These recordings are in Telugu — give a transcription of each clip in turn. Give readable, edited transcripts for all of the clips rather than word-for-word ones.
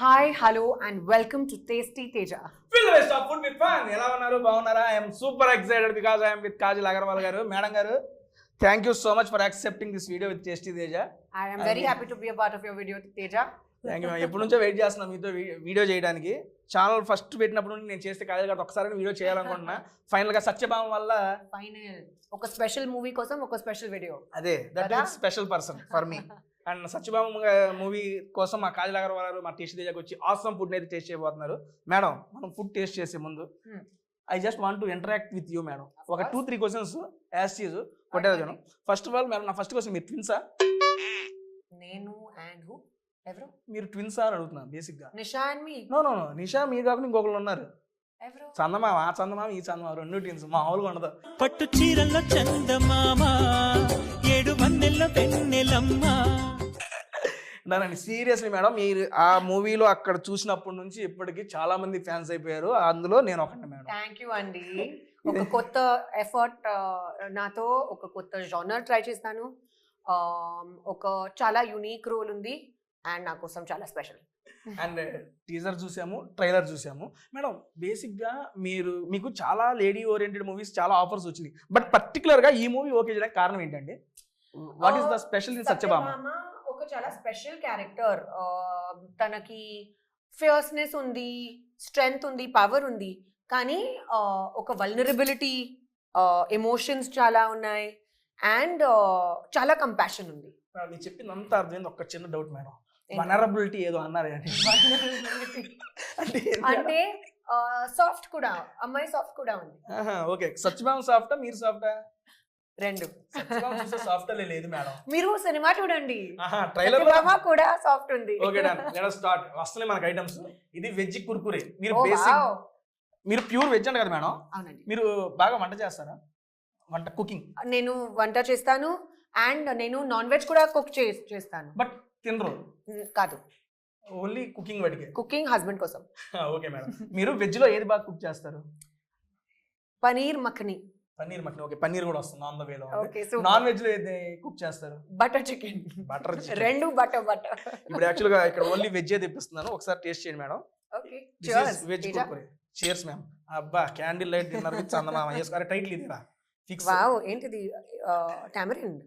Hi, hello, and welcome to Tasty Teja. Feel the rest of food with fun. ఎలా ఉన్నారు బాగున్నారా? I am super excited because I am with Kajal Agarwal garu. Madam garu, thank you so much for accepting this video with Tasty Teja. I am very happy to be a part of your video, Teja. Thank you ఎప్పటి నుంచో వెయిట్ చేస్తున్నాం మీతో వీడియో చేయడానికి. ఛానల్ ఫస్ట్ పెట్టినప్పుడు నుండి నేను చేస్తే కాజల్ గారితో ఒకసారి వీడియో చేయాలనుకుంటున్నా. ఫైనల్గా సత్యభామ వల్ల ఒక స్పెషల్ మూవీ కోసం ఒక స్పెషల్ వీడియో. అదే that is special person for me. And Satyabhama movie కోసం మా కాజల్ అగర్వాల్ గారు మా టేస్ట్ దగ్గరకు వచ్చి ఆసమ్ ఫుడ్ అయితే టేస్ట్ చేయబోతున్నారు. మేడం మనం ఫుడ్ టేస్ట్ చేసే ముందు I just want to interact with you madam. ఒక 2-3 క్వశ్చన్స్ యాజ్ చీజ్ కొట్టేదాను. ఫస్ట్ ఆఫ్ ఆల్ మేడం నా ఫస్ట్ క్వశ్చన్, మీరు ట్విన్సా? నేను అండ్ హూ ఎవరు? మీరు ట్విన్సా అని అడుగుతున్నా బేసిక్ గా. Nisha and me? No no no, Nisha మీరు కాకుండా ఇంకొకరు ఉన్నారు. ఎవరు? చందమామ, ఆ చందమామ ఈ చందమామ, 2 ట్విన్స్. మామూలుగా ఉండదు. పట్టు చీరల్లో చందమామ, 7 వన్నెల్లో వెన్నెలమ్మ. దాని సీరియస్లీ మేడం, మీరు ఆ మూవీలో అక్కడ చూసినప్పటి నుంచి ఇప్పటికి చాలా మంది ఫ్యాన్స్ అయిపోయారు. అందులో నేను ఒకటి మేడం. థ్యాంక్ యూ అండి. ఒక కొత్త ఎఫర్ట్ నాతో ఒక కొత్త జానర్ ట్రై చేస్తాను. ఒక చాలా యూనిక్ రోల్ ఉంది అండ్ నా కోసం చాలా స్పెషల్. అండ్ టీజర్ చూసాము, ట్రైలర్ చూసాము మేడం. బేసిక్ గా మీకు చాలా లేడీ ఓరియంటెడ్ మూవీస్ చాలా ఆఫర్స్ వచ్చినాయి, బట్ పర్టికులర్ గా ఈ మూవీ ఓకే చేయడానికి కారణం ఏంటండి? What is the special in Satyabhama? ఒక చాలా స్పెషల్ క్యారెక్టర్. తనకి ఫియర్స్నెస్ ఉంది, స్ట్రెంగ్త్ ఉంది, పవర్ ఉంది, కానీ ఒక వల్నరబిలిటీ, ఎమోషన్స్ చాలా ఉన్నాయి అండ్ చాలా కంపాషన్ ఉంది. మీరు చెప్పింది అంతా అర్థమైంది. ఒక చిన్న డౌట్ మేడం, వనరబిలిటీ ఏదో అన్నారు అంటే సాఫ్ట్ కూడా, అమ్మాయి సాఫ్ట్ కూడా ఉంది. ఓకే, సత్యభామ సాఫ్టా మీరు సాఫ్టా? రెండు. సాఫ్ట్ లేదు మేడం, మీరు సినిమా చూడండి, ట్రైలర్ కూడా సాఫ్ట్ ఉంది. Okay done, let us start. వస్తున్నాయి మనకి ఐటమ్స్. ఇది వెజ్ కుర్కురే. మీరు బేసిక్ మీరు ప్యూర్ వెజ్ అంట కదా మేడం? అవునండి. మీరు బాగా వంట చేస్తారా? వంట కుకింగ్? నేను వంట చేస్తాను అండ్ నేను నాన్ వెజ్ కూడా కుక్ చేస్తాను. బట్ తినరు? కాదు, ఓన్లీ కుకింగ్ వడికే. కుకింగ్ హస్బెండ్ కోసం. ఓకే మేడం, మీరు వెజ్ లో ఏది బాగా కుక్ చేస్తారు? పనీర్ మఖని. పన్నీర్ మటన్, ఓకే, పన్నీర్ కూడా వస్తుంది ఆన్ ద వేలో. Okay, నాన్ వెజ్ లో ఏది కుక్ చేస్తారు? Butter chicken. బటర్ రెండు బటర్. ఇప్పుడు యాక్చువల్ గా ఇక్కడ ఓన్లీ వెజ్ తెప్పిస్తున్నాను, ఒకసారి టేస్ట్ చేయండి madam. Okay, veg Kurkure. cheers ma'am. అబ్బా, క్యాండిల్ లైట్ డిన్నర్ విత్ చందమామ. చేసుకో టైటిల్ ఇదేరా ఫిక్స్. వావ్, ఏంటిది? టామరిన్.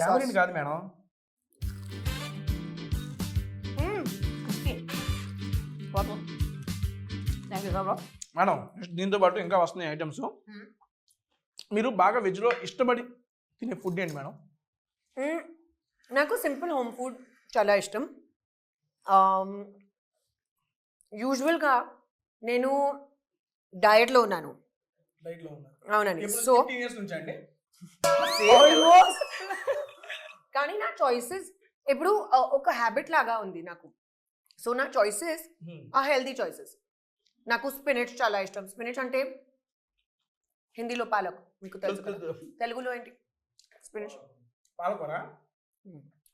టామరిన్ కాదు మేడం. మేడం దీంతో పాటు ఇంకా వస్తున్నాయి ఐటమ్స్. మీరు బాగా వెజ్ లో ఇష్టపడి తినే ఫుడ్ ఏంటి మేడం? నాకు సింపుల్ హోమ్ ఫుడ్ చాలా ఇష్టం. యూజువల్గా నేను డయట్లో ఉన్నాను. అవునండి. సో కానీ నా చాయిసెస్ ఇప్పుడు ఒక హ్యాబిట్ లాగా ఉంది నాకు. సో నా చాయిసెస్ ఆ హెల్దీ చాయిసెస్. నాకు స్పినచ్ చాలా ఇష్టం. స్పినచ్ అంటే హిందీలో పాలక్, మీకు తెలుసు కదా, తెలుగులో ఏంటి? స్పినచ్. పాలకూర.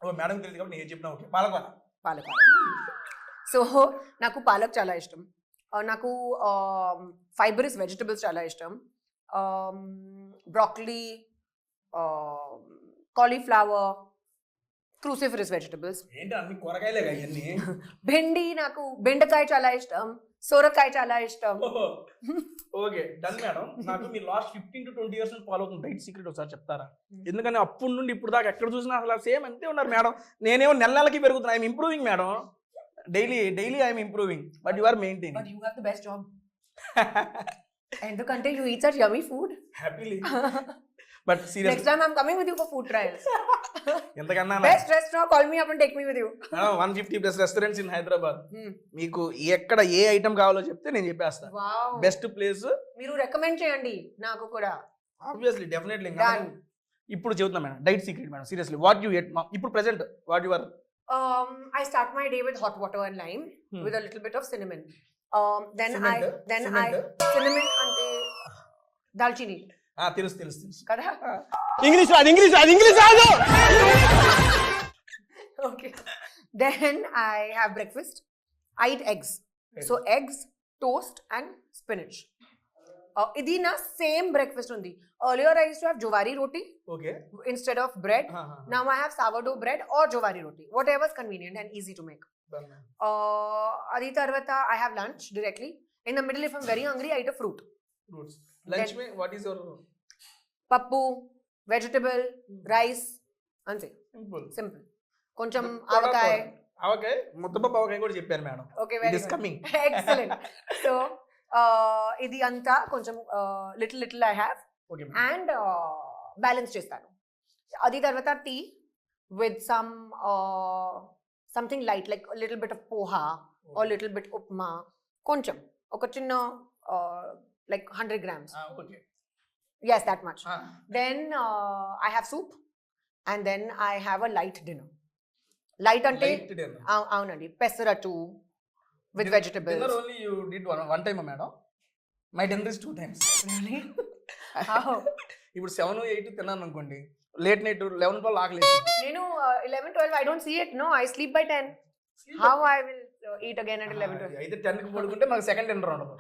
ఓ మేడం తెలియదు కాబట్టి నేను చెప్పిన. ఓకే, పాలకూర. పాలకూర. సో నాకు పాలక్ చాలా ఇష్టం. నాకు ఫైబరస్ వెజిటబుల్స్ చాలా ఇష్టం. Broccoli, cauliflower, cruciferous vegetables. ఏంటి అన్ని కూరగాయలే ఇవన్నీ? బెండి, నాకు బెండకాయ చాలా ఇష్టం, సొరకాయ చాలా ఇష్టం. Okay done madam. నాకు మీరు లాస్ట్ 15 to 20 years నుంచి ఫాలో అవుతున్న డైట్ సీక్రెట్ ఒకసారి చెప్తారా? ఎందుకంటే అప్పటి నుండి ఇప్పుడు దాకా ఎక్కడ చూసినా అసలు సేమ్ అంతే ఉన్నారు మేడం. నేనేమో నెలకి పెరుగుతున్నా. I'm improving madam. Daily I'm improving, but you are maintaining. But you have the best job. ఎందుకంటే you eat such yummy food. Happily. But seriously next time I am coming with you for food trials. ఎంతకన్నా best restaurant, call me up and take me with you. 150+ restaurants in Hyderabad. మీకు ఎక్కడ ఏ ఐటమ్ కావాలో చెప్తే నేను చెప్పేస్తాను. బెస్ట్ ప్లేస్ మీరు రికమెండ్ చేయండి నాకు కూడా. Obviously, definitely. ఇప్పుడు చెప్తున్నా madam diet secret madam. Seriously, what you eat ఇప్పుడు present, what you are? I start my day with hot water and lime with a little bit of cinnamon. Then cinnamon ante dalchini. తెలుసు kada. ఇంగ్లీష్ రాదు. Okay. Then I have breakfast. I eat eggs. So eggs, toast and spinach. ఇది నా సేమ్ బ్రేక్ఫాస్ట్ ఉంది. Earlier I used to have jowari roti instead of bread. Now I have sourdough bread or jowari roti, whatever is convenient and easy to make. అది తర్వాత I have lunch directly. In the middle, if I'm very hungry, I eat a fruit. Fruits lunch మే వాట్ ఈస్ యువర్ పప్పు, వెజిటబుల్, రైస్, అంతే, సింపుల్. కొంచెం ఆవకాయ. ముద్దపప్పు ఆవకాయ కూడా చెప్పారు madam. Okay, it is coming. Excellent. So ఇది అంతా కొంచెం little I have okay and balance చేస్తాను. అది తర్వాత tea with something light like little bit of poha or little bit upma, కొంచెం ఒక చిన్న like 100 grams. Okay. Yes, that much. Then I have soup and then I have a light dinner. Light ante avunandi pesaratu with vegetables. Dinner only you did one time madam. My dinner is 2 times. Really? How? ఇప్పుడు 7 8 తిన్నాను అనుకోండి, లేట్ నైట్ 11 12 ఆకలి. నేను 11 12 I don't see it. No, I sleep by 10. How I will eat again at 11 12? అయితే 10 కి పడుకుంటే మనకి సెకండ్ డిన్నర్ ఉండదు.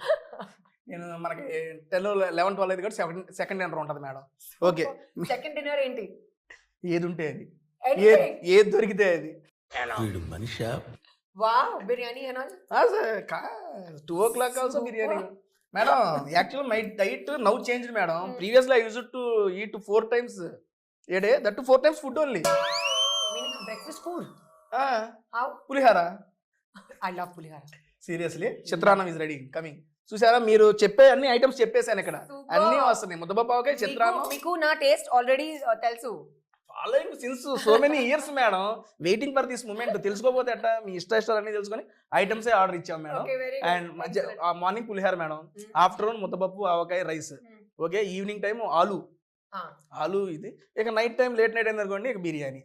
నేను మనకి 10 11 12 అయితే కూడా సెకండ్ డిన్నర్ ఉంటుంది మేడం. ఓకే, సెకండ్ డిన్నర్ ఏంటి? ఏది ఉంటే అది, Anything. ఏది దొరికితే అది. వీడు మనిషి. Wow, biryani and all. 2 o'clock also biryani. Madam, actually my diet now changed madam. Previously I used to eat 4 times a day. That too 4 times food only. Meaning breakfast food. How? Pulihora. I love pulihara. Seriously, చిత్రాన్నం ఇస్ రెడీ కమింగ్. చూసారా, మీరు చెప్పే అన్ని ఐటమ్స్ చెప్పేసాను ఇక్కడ, అన్ని వస్తున్నాయి. ముద్దపప్పు ఆవకాయ, చిత్రాన్నం. మీకు నా టేస్ట్ ఆల్రెడీ తెలుసు. Following since so many years madam, waiting for this moment. తెలుసుకోపోతే ఎట్లా, మీ ఇష్టాలు అన్ని తెలుసుకొని ఐటమ్సే ఆర్డర్ ఇచ్చాం మేడం. అండ్ మార్నింగ్ పులిహార మేడం, ఆఫ్టర్నూన్ ముద్దపప్పు ఆవకాయ రైస్, ఓకే, ఈవినింగ్ టైం ఆలు ఇది, ఇక నైట్ టైం లేట్ నైట్ అయింది అనుకోండి, ఇక బిర్యానీ.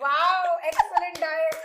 Wow, excellent diet.